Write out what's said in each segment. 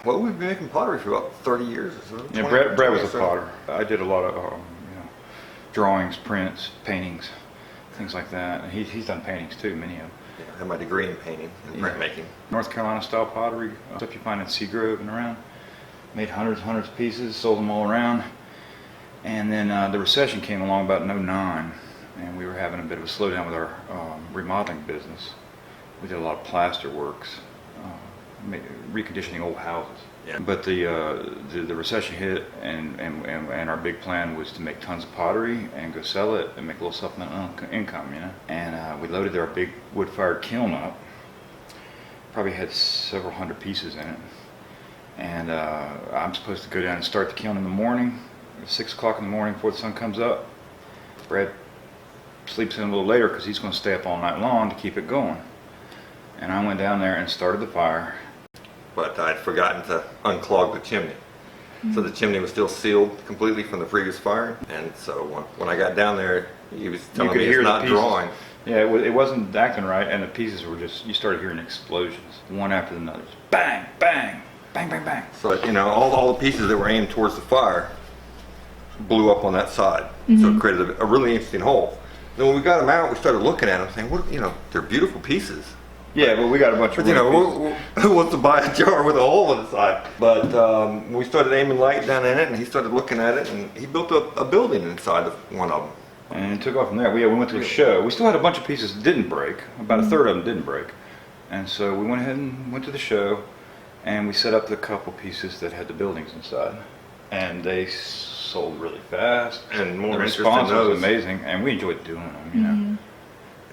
Well, we've been making pottery for about 30 years or so. Yeah, Brad was a potter. I did a lot of drawings, prints, paintings, things like that. And he's done paintings too, many of them. Yeah, I have my degree in painting and printmaking. North Carolina style pottery, stuff you find in Seagrove and around. Made hundreds of pieces, sold them all around. And then the recession came along about in '09, and we were having a bit of a slowdown with our remodeling business. We did a lot of plaster works, reconditioning old houses. Yeah. But the recession hit, and our big plan was to make tons of pottery and go sell it and make a little supplemental income, And we loaded our big wood-fired kiln up. Probably had several hundred pieces in it. And I'm supposed to go down and start the kiln in the morning, 6 o'clock in the morning before the sun comes up. Brad sleeps in a little later because he's going to stay up all night long to keep it going. And I went down there and started the fire. But I'd forgotten to unclog the chimney. So the chimney was still sealed completely from the previous fire. And so when I got down there, he was telling me it's not drawing. Yeah, it wasn't acting right, and the pieces were just, you started hearing explosions, one after another. Bang, bang, bang, bang, bang. So, all the pieces that were aimed towards the fire blew up on that side. So it created a really interesting hole. Then when we got them out, we started looking at them saying, they're beautiful pieces. Yeah, but we got a bunch of who wants to buy a jar with a hole in the side? But we started aiming light down in it, and he started looking at it, and he built a building inside of one of them. And it took off from there. We went to a show. We still had a bunch of pieces that didn't break. About a third of them didn't break. And so we went ahead and went to the show, and we set up the couple pieces that had the buildings inside. And they sold really fast. And more the response was amazing, and we enjoyed doing them,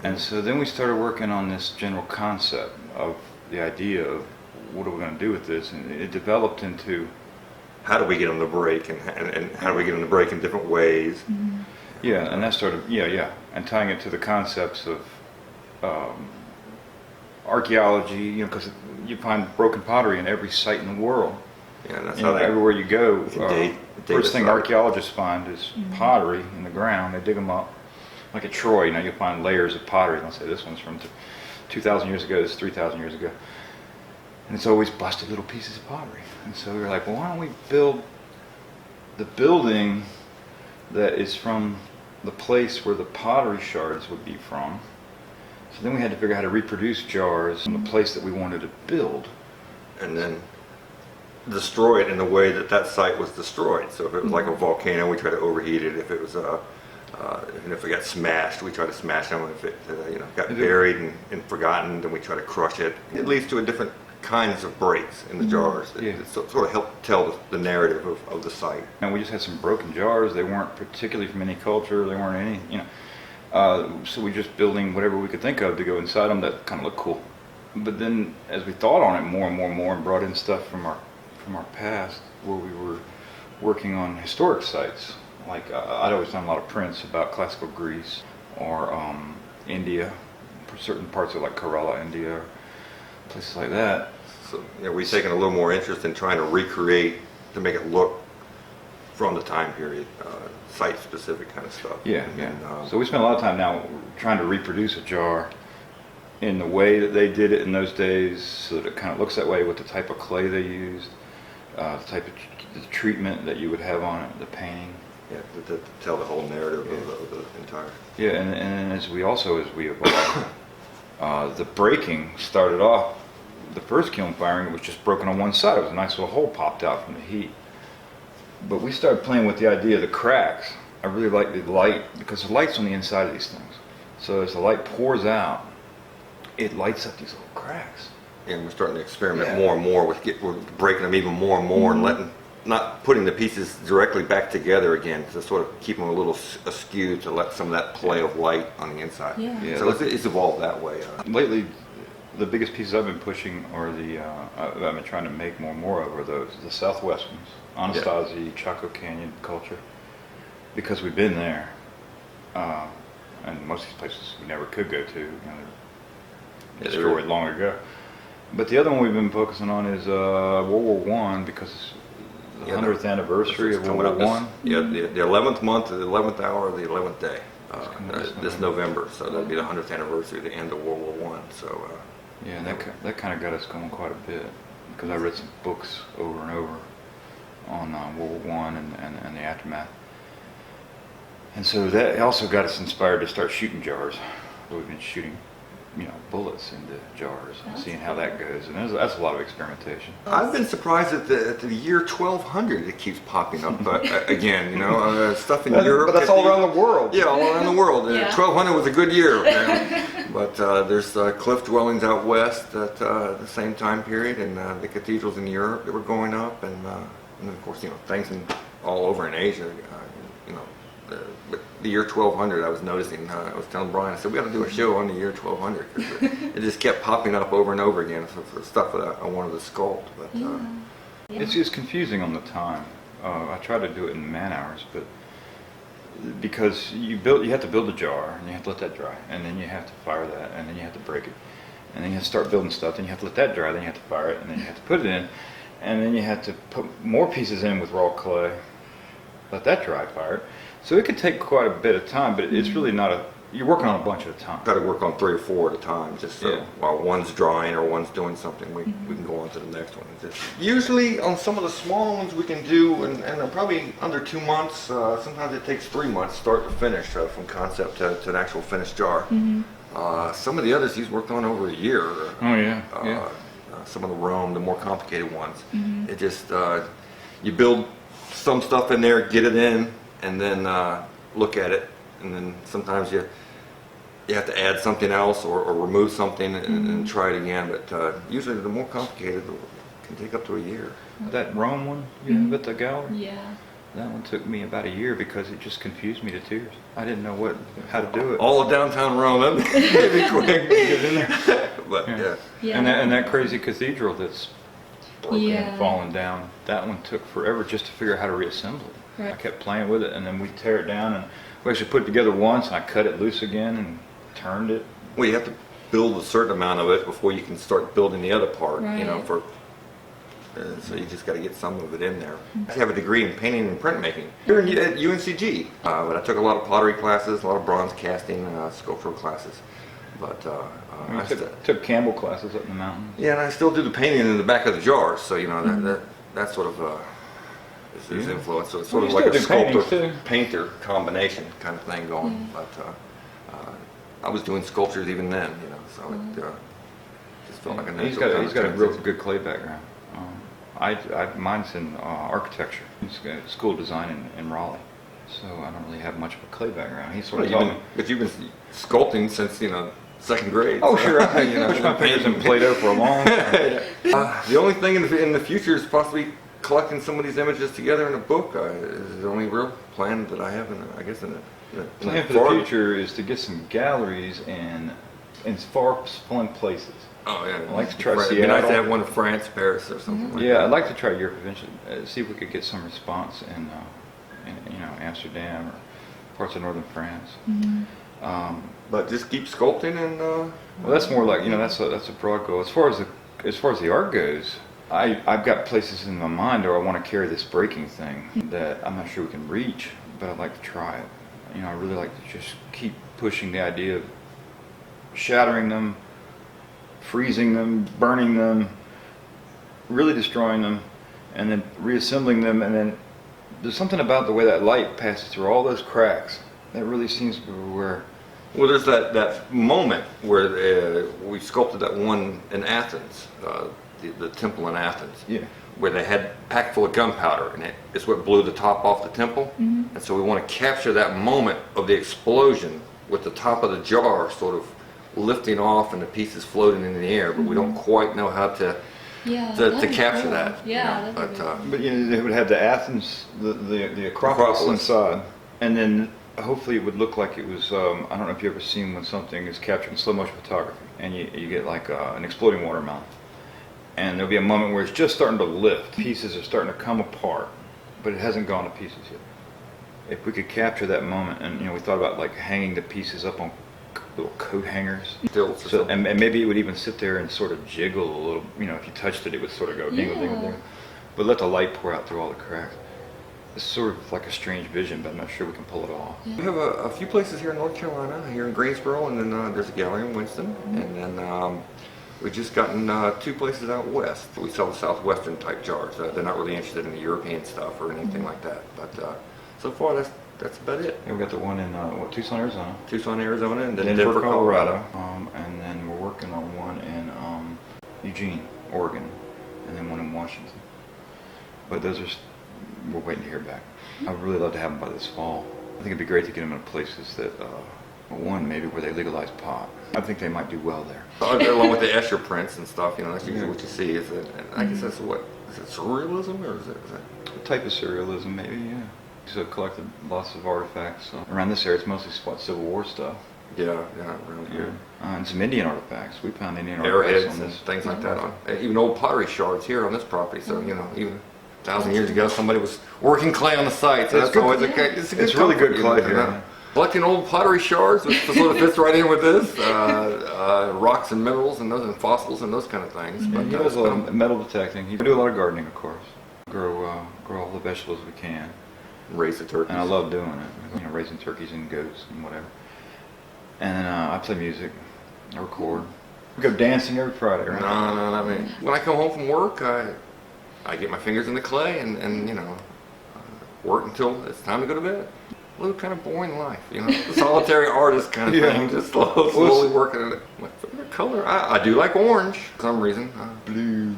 And so then we started working on this general concept of the idea of what are we going to do with this, and it developed into how do we get them to break, and how do we get them to break in different ways. Yeah, and that started, and tying it to the concepts of archaeology, because you find broken pottery in every site in the world. Yeah, and that's everywhere you go, date first thing archaeologists find is pottery in the ground. They dig them up. Like at Troy, you'll find layers of pottery. They'll say this one's from 2,000 years ago, this is 3,000 years ago. And it's always busted little pieces of pottery. And so we were like, well, why don't we build the building that is from the place where the pottery shards would be from. So then we had to figure out how to reproduce jars in the place that we wanted to build. And then destroy it in the way that site was destroyed. So if it was like a volcano, we try to overheat it. If it was and if it got smashed, we try to smash them. If it got buried and forgotten, then we try to crush it. It leads to a different kinds of breaks in the jars. It sort of helped tell the narrative of the site. And we just had some broken jars. They weren't particularly from any culture. They weren't any, so we just building whatever we could think of to go inside them that kind of looked cool. But then as we thought on it more and more and brought in stuff from our past, where we were working on historic sites. Like I'd always done a lot of prints about classical Greece or India, certain parts of like Kerala, India, places like that. So we've taken a little more interest in trying to recreate, to make it look from the time period, site-specific kind of stuff. Yeah. So we spend a lot of time now trying to reproduce a jar in the way that they did it in those days, so that it kind of looks that way with the type of clay they used, the type of the treatment that you would have on it, the painting. Yeah, to tell the whole narrative of the entire. Yeah, and as we evolved, the breaking started off. The first kiln firing, it was just broken on one side. It was a nice little hole popped out from the heat. But we started playing with the idea of the cracks. I really like the light, because the light's on the inside of these things. So as the light pours out, it lights up these little cracks. And we're starting to experiment more and more we're breaking them even more and more, and not putting the pieces directly back together again, to sort of keep them a little askew, to let some of that play of light on the inside. So it's evolved that way. Lately, the biggest pieces I've been pushing are I've been trying to make more and more of are the Southwest ones, Anasazi, Chaco Canyon culture, because we've been there, and most of these places we never could go to, they're destroyed long ago. But the other one we've been focusing on is World War I, because the 100th anniversary of World War I. The 11th month, the 11th hour, of the 11th day, this November. So that'll be the 100th anniversary of the end of World War I. So and that kind of got us going quite a bit, because I read some books over and over on World War I and the aftermath. And so that also got us inspired to start shooting jars. We've been shooting, bullets into jars and seeing how that goes. And that's a lot of experimentation. I've been surprised at the year 1200 it keeps popping up. But again, stuff in Europe. But that's all around the world. Yeah, all around the world. And 1200 was a good year. But there's cliff dwellings out west at the same time period, and the cathedrals in Europe that were going up, and of course, things all over in Asia. But the year 1200, I was noticing. I was telling Bryan, I said we got to do a show on the year 1200 because it just kept popping up over and over again for stuff that I wanted to sculpt. But it's confusing on the time. I tried to do it in man hours, but because you have to build a jar and you have to let that dry, and then you have to fire that, and then you have to break it, and then you have to start building stuff. Then you have to let that dry, then you have to fire it, and then you have to put it in, and then you have to put more pieces in with raw clay, let that dry, fire it. So it could take quite a bit of time, but it's really not you're working on a bunch at a time. Got to work on 3 or 4 at a time, just so while one's drying or one's doing something, we can go on to the next one. Usually on some of the small ones we can do, and they're probably under 2 months. Sometimes it takes 3 months, start to finish, from concept to an actual finished jar. Some of the others he's worked on over a year. Oh yeah. Some of the Rome, the more complicated ones. It just you build some stuff in there, get it in, and then look at it, and then sometimes you have to add something else or remove something and try it again. But usually the more complicated can take up to a year. That Rome one you have at the gallery? Yeah. That one took me about a year because it just confused me to tears. I didn't know how to do it. All of downtown Rome, that'd be quick to get in there. But Yeah. And that crazy cathedral that's broken and Yeah. fallen down, that one took forever just to figure out how to reassemble it. Right. I kept playing with it, and then we'd tear it down, and we actually put it together once, and I cut it loose again and turned it. Well, you have to build a certain amount of it before you can start building the other part. Right. So you just got to get some of it in there. I have a degree in painting and printmaking here at UNCG, but I took a lot of pottery classes, a lot of bronze casting, sculptural classes. But I took Campbell classes up in the mountains. yeah, and I still do the painting in the back of the jars. So that sort of is influence. So it's sort of like a sculptor painter combination kind of thing going. But I was doing sculptures even then, so it just felt like a natural. He's got a real good clay background. Mine's in architecture. He's got school design in Raleigh, so I don't really have much of a clay background. He sort of taught me. But you've been sculpting since 2nd grade. Oh sure, I pushed my fingers in Play-Doh for a long time. The only thing in the future is possibly collecting some of these images together in a book. Is the only real plan that I have, in the Plan for the future is to get some galleries in far-flung places. Oh yeah, I'd like to try It'd be nice Seattle. to have one in France, Paris, or something. Like Yeah, that. I'd like to try Europe eventually. See if we could get some response in Amsterdam or parts of northern France. But just keep sculpting and. Well, that's more like that's a broad goal. As far as the art goes, I've got places in my mind where I want to carry this breaking thing that I'm not sure we can reach, but I'd like to try it. I really like to just keep pushing the idea of shattering them, freezing them, burning them, really destroying them, and then reassembling them. And then there's something about the way that light passes through all those cracks that really seems to be where. Well, there's that moment where we sculpted that one in Athens, the temple in Athens, where they had packed full of gunpowder, and it's what blew the top off the temple. And so we want to capture that moment of the explosion with the top of the jar sort of lifting off and the pieces floating in the air, but we don't quite know how to capture cool. that. Yeah, But But they would have the Athens, the Acropolis inside, and then hopefully it would look like it was. I don't know if you've ever seen when something is captured in slow motion photography, and you get like an exploding watermelon, and there'll be a moment where it's just starting to lift. Pieces are starting to come apart, but it hasn't gone to pieces yet. If we could capture that moment, and we thought about like hanging the pieces up on little coat hangers. So, and maybe it would even sit there and sort of jiggle a little. If you touched it, it would sort of go dingle, dingle, dingle. But let the light pour out through all the cracks. It's sort of like a strange vision, but I'm not sure we can pull it off. we have a few places here in North Carolina, here in Greensboro, and then there's a gallery in Winston, and then We just gotten 2 places out west. We sell the Southwestern type jars. They're not really interested in the European stuff or anything like that. But so far, that's about it. And we got the one in Tucson, Arizona. Tucson, Arizona, and then Denver, Denver, Colorado. And then we're working on one in Eugene, Oregon, and then one in Washington. But those are, we're waiting to hear back. I would really love to have them by this fall. I think it'd be great to get them in places that, one maybe where they legalize pot. I think they might do well there. Along with the Escher prints and stuff, you know, that's usually what you see. Is it? And I guess that's what is it surrealism or is it? A type of surrealism, maybe, yeah. So collected lots of artifacts. Around this area, it's mostly Civil War stuff. Yeah, around here. And some Indian artifacts. We found Indian artifacts Arrowheads on and this. things like that. Even old pottery shards here on this property. So, you know, even 1,000 years ago, somebody was working clay on the site. So It's that's good. always okay. It's a good It's really comfort, good you know, clay here. you know. Collecting old pottery shards, which sort of fits right in with this. Rocks and minerals and those and fossils and those kind of things. But he does a lot of metal detecting. He do a lot of gardening, of course. Grow all the vegetables we can. Raise the turkeys. And I love doing it. You know, raising turkeys and goats and whatever. And then I play music. I record. We go dancing every Friday, right? No, not me. When I come home from work, I get my fingers in the clay and you know, work until it's time to go to bed. A little kind of boring life, you know, the solitary artist kind of thing, just slowly working at it. My favorite color, I do like orange for some reason. Blue.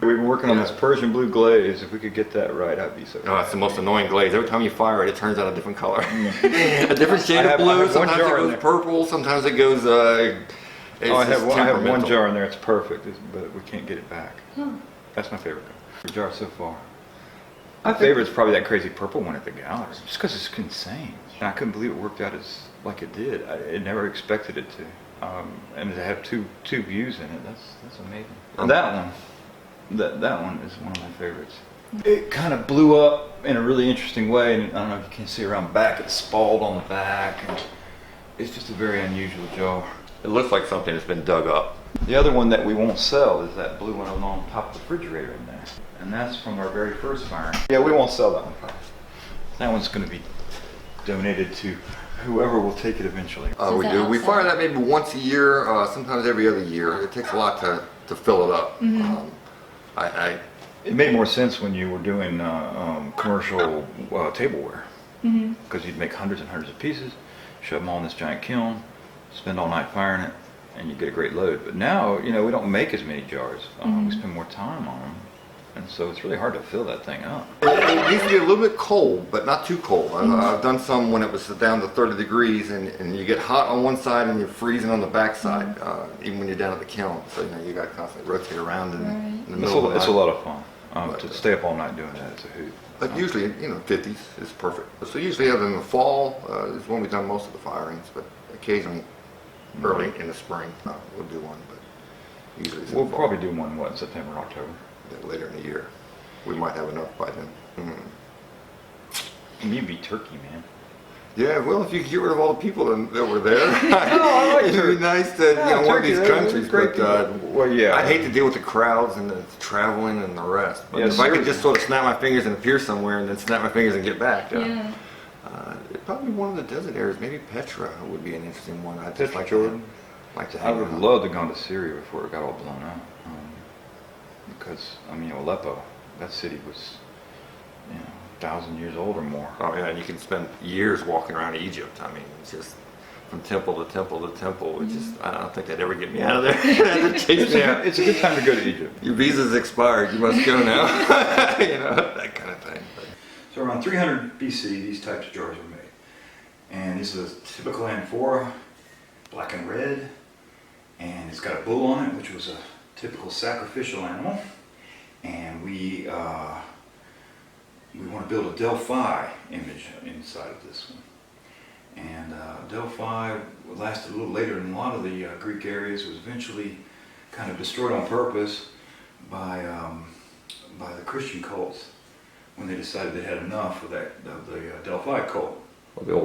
We've been working on this Persian blue glaze. If we could get that right, I'd be so Oh, it's the most annoying glaze. Every time you fire it, it turns out a different color. A different shade of blue. Sometimes it goes purple. Sometimes it goes. I have one jar in there. It's perfect, but we can't get it back. That's my favorite jar so far. My favorite is probably that crazy purple one at the gallery, just because it's insane. And I couldn't believe it worked out like it did. I never expected it to, and to have two views in it. That's amazing. And that one. That one is one of my favorites. It kind of blew up in a really interesting way, and I don't know if you can see around back, it's spalled on the back, and it's just a very unusual jar. It looks like something that's been dug up. The other one that we won't sell is that blue one on top of the refrigerator in there, and that's from our very first firing. Yeah, we won't sell that one. That one's going to be donated to whoever will take it eventually. We do. We fire that maybe once a year, sometimes every other year. It takes a lot to fill it up. It made more sense when you were doing commercial tableware, because you'd make hundreds and hundreds of pieces, shove them all in this giant kiln, spend all night firing it, and you get a great load. But now, you know, we don't make as many jars. We spend more time on them, and so it's really hard to fill that thing up. It needs to be a little bit cold, but not too cold. I've done some when it was down to 30 degrees, and you get hot on one side and you're freezing on the back side, even when you're down at the kiln. So, you know, you got to constantly rotate around in the middle of the night. It's a lot of fun. To stay up all night doing that, it's a hoot. But usually, you know, 50s is perfect. So usually other than the fall is when we've done most of the firings, but occasionally early in the spring we'll do one. But usually it's in We'll the fall. probably do one, in September or October? Yeah, later in the year. We might have enough by then. You'd be turkey, man. Yeah, well, if you could get rid of all the people that were there, I like it'd be nice to, one of these countries. Great but well, yeah. I'd hate to deal with the crowds and the traveling and the rest. But Yeah, if I could just sort of snap my fingers and appear somewhere and then snap my fingers and get back. Probably one of the desert areas, maybe Petra would be an interesting one. I'd just like Jordan. to I hang would out. love to go to Syria before it got all blown up. Because, I mean, Aleppo, that city was, 1,000 years old or more. Oh yeah, and you can spend years walking around Egypt. I mean, it's just from temple to temple to temple. It's just, I don't think they'd ever get me out of there. They'd chase me out. It's a good time to go to Egypt. Your visa's expired. You must go now. That kind of thing. So around 300 BC, these types of jars were made. And this is a typical amphora, black and red. And it's got a bull on it, which was a typical sacrificial animal. And we want to build a Delphi image inside of this one. And Delphi lasted a little later in a lot of the Greek areas. It was eventually kind of destroyed on purpose by the Christian cults when they decided they had enough of the Delphi cult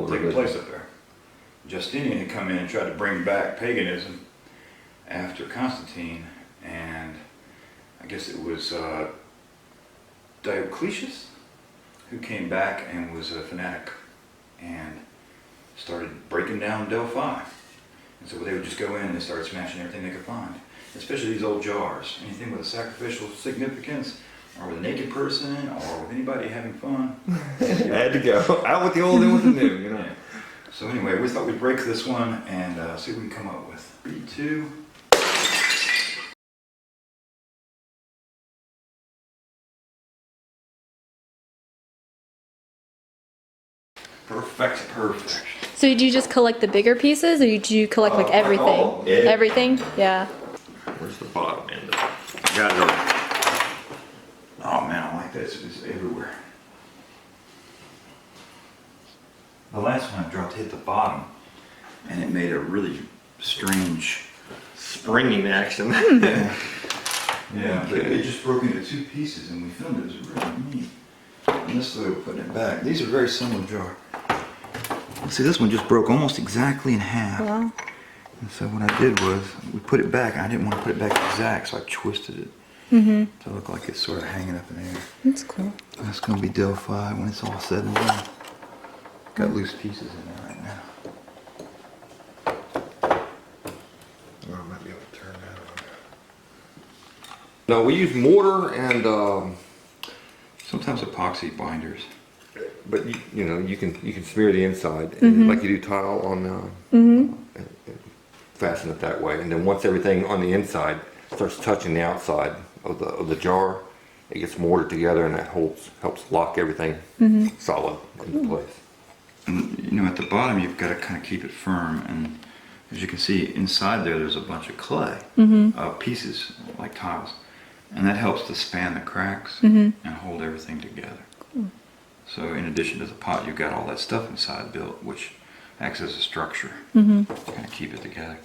taking place up there. Justinian had come in and tried to bring back paganism after Constantine, and I guess it was Diocletian who came back and was a fanatic and started breaking down Delphi. And so they would just go in and they started smashing everything they could find. especially these old jars. Anything with a sacrificial significance, or with a naked person, or with anybody having fun. Had to go. Out with the old, in with the new, you know. Yeah. So anyway, we thought we'd break this one and see what we can come up with. 3, 2. Perfect, perfect. So do you just collect the bigger pieces, or do you collect like everything? all. Yeah. Everything? Yeah. Where's the bottom end of it? Got it already. Oh man, I like that. It's everywhere. The last one I dropped hit the bottom, and it made a really strange Springing action. Yeah, but it just broke into 2 pieces, and we filmed it. It was really neat. And this way we're putting it back. These are very similar jar. See, this one just broke almost exactly in half. Wow. And so what I did was, we put it back. I didn't want to put it back exact, so I twisted it. To look like it's sort of hanging up in the air. That's cool. That's going to be Delphi when it's all said and done. Got loose pieces in there right now. Oh, I might be able to turn that on. No, we use mortar and, Sometimes epoxy binders. but you know, you can smear the inside and like you do tile on, and fasten it that way. And then once everything on the inside starts touching the outside of the jar, it gets mortared together, and that helps lock everything solid into place. And you know, at the bottom you've got to kind of keep it firm, and as you can see inside there's a bunch of clay pieces like tiles, and that helps to span the cracks and hold everything together. So in addition to the pot, you've got all that stuff inside built, which acts as a structure to kind of keep it together.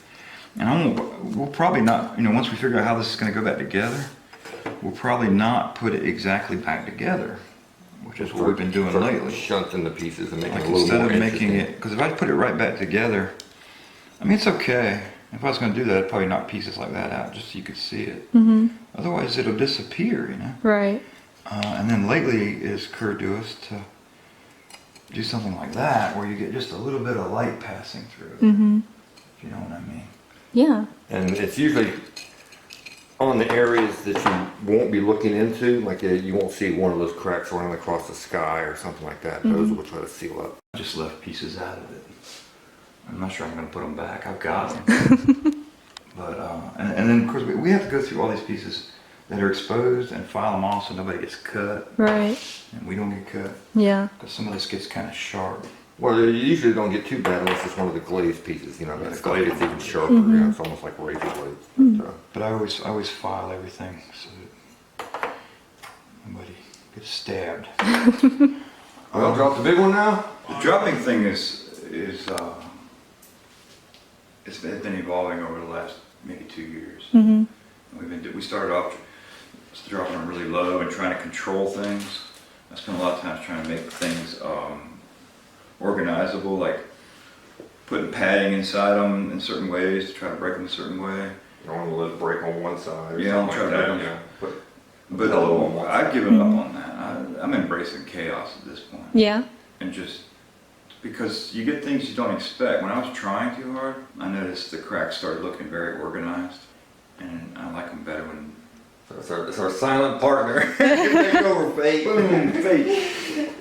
And we'll probably not, you know, once we figure out how this is going to go back together, we'll probably not put it exactly back together, which is what we've been doing lately. Shunting the pieces and making Like it a little instead more of making interesting. it, because if I put it right back together, I mean, it's okay. If I was going to do that, I'd probably knock pieces like that out just so you could see it. Otherwise, it'll disappear, you know. Right. And then lately, it's occurred to us to do something like that, where you get just a little bit of light passing through. If you know what I mean. Yeah. And it's usually on the areas that you won't be looking into, like you won't see one of those cracks running across the sky or something like that. Those we'll try to seal up. I just left pieces out of it. I'm not sure I'm going to put them back. I've got them. But and then of course we have to go through all these pieces that are exposed and file them off so nobody gets cut Right. and we don't get cut, Yeah. because some of this gets kind of sharp. Well, you usually don't get too bad unless it's one of the glazed pieces. You know, Yeah, the the glaze glazed is even sharper. You know, it's almost like razor blades. But, But I always file everything so that nobody gets stabbed. I'll drop the big one now. The dropping thing is it's been evolving over the last maybe 2 years. We started off dropping them really low and trying to control things. I spent a lot of times trying to make things organizable, like putting padding inside them in certain ways to try to break them a certain way. You don't want to let it break on one side. Or Yeah, I'll something try like to that. break You them. know, put But pillow on one I've side. given up on that. I'm embracing chaos at this point. Yeah. And just because you get things you don't expect. When I was trying too hard, I noticed the cracks started looking very organized, and I like them better when. So it's our silent partner. Take over, fate. Boom, fate.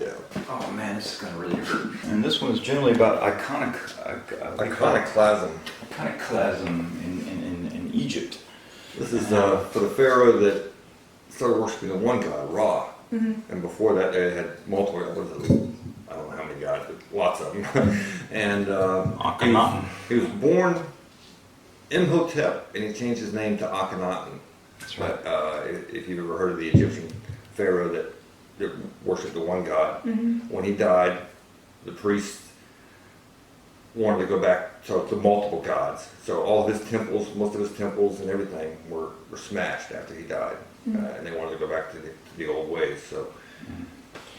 Yeah. Oh man, this is gonna really hurt. And this one is generally about Iconoclasm. iconoclasm in Egypt. This is for the pharaoh that started worshiping the one god, Ra. And before that, they had multiple. I don't know how many gods, but lots of them. And Akhenaten. he was born Imhotep, and he changed his name to Akhenaten. That's right. But if you've ever heard of the Egyptian pharaoh that worshipped the one god, when he died, the priests wanted to go back to multiple gods. So all of his temples, most of his temples and everything were smashed after he died. And they wanted to go back to the old ways. So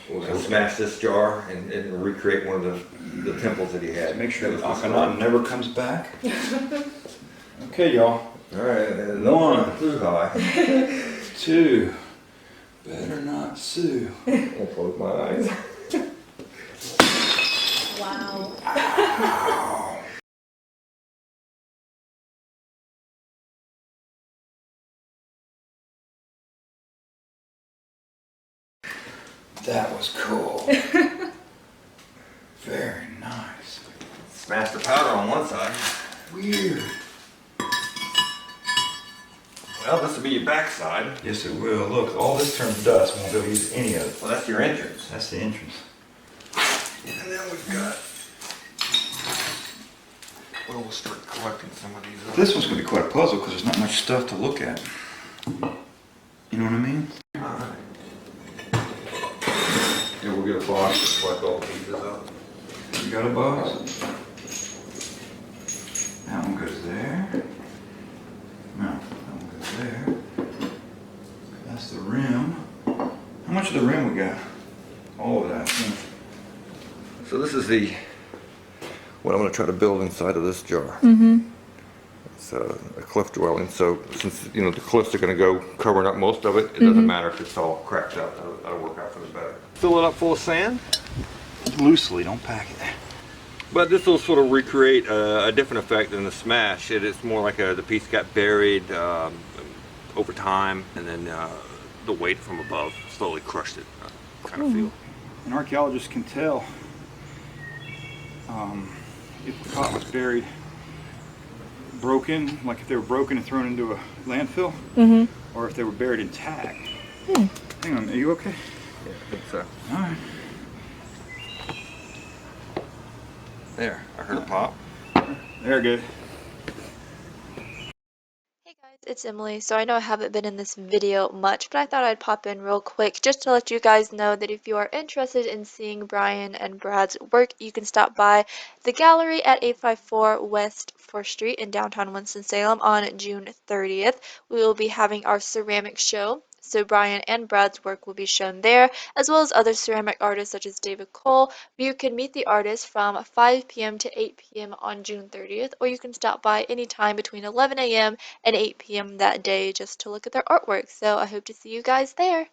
we're going to smash this jar and recreate one of the temples that he had. Make sure that that was Akhenaten never comes back. Okay, y'all. All right, One. don't too high. 2. Better not sue. I'll close my eyes. Wow. That was cool. Very nice. Smash the powder on one side. Weird. Well, this will be your back side. Yes, it will. Look, all this turns dust. We won't be able to use any of it. Well, that's your entrance. That's the entrance. And then we've got... Well, we'll start collecting some of these up. This one's going to be quite a puzzle because there's not much stuff to look at. You know what I mean? Alright. Yeah, we'll get a box to collect all the pieces up. You got a box? That one goes there. No, that one goes there. That's the rim. How much of the rim we got? All of that. So this is the... what I'm going to try to build inside of this jar. Mm-hmm. It's a cliff dwelling, so since, you know, the cliffs are going to go covering up most of it, it doesn't matter if it's all cracked up. That'll work out for the better. Fill it up full of sand. Loosely, don't pack it. But this will sort of recreate a different effect than the smash. It's more like the piece got buried over time, and then the weight from above slowly crushed it, kind of feel. An archaeologist can tell if the pot was buried broken, like if they were broken and thrown into a landfill, or if they were buried intact. Hang on, are you okay? Yeah, I think so. All right. There, I heard a pop. There, good. Hey guys, it's Emily. So I know I haven't been in this video much, but I thought I'd pop in real quick just to let you guys know that if you are interested in seeing Bryan and Brad's work, you can stop by the gallery at 854 West 4th Street in downtown Winston-Salem on June 30th. We will be having our ceramic show. So Bryan and Brad's work will be shown there, as well as other ceramic artists such as David Cole. You can meet the artists from 5 p.m. to 8 p.m. on June 30th, or you can stop by anytime between 11 a.m. and 8 p.m. that day just to look at their artwork. So I hope to see you guys there.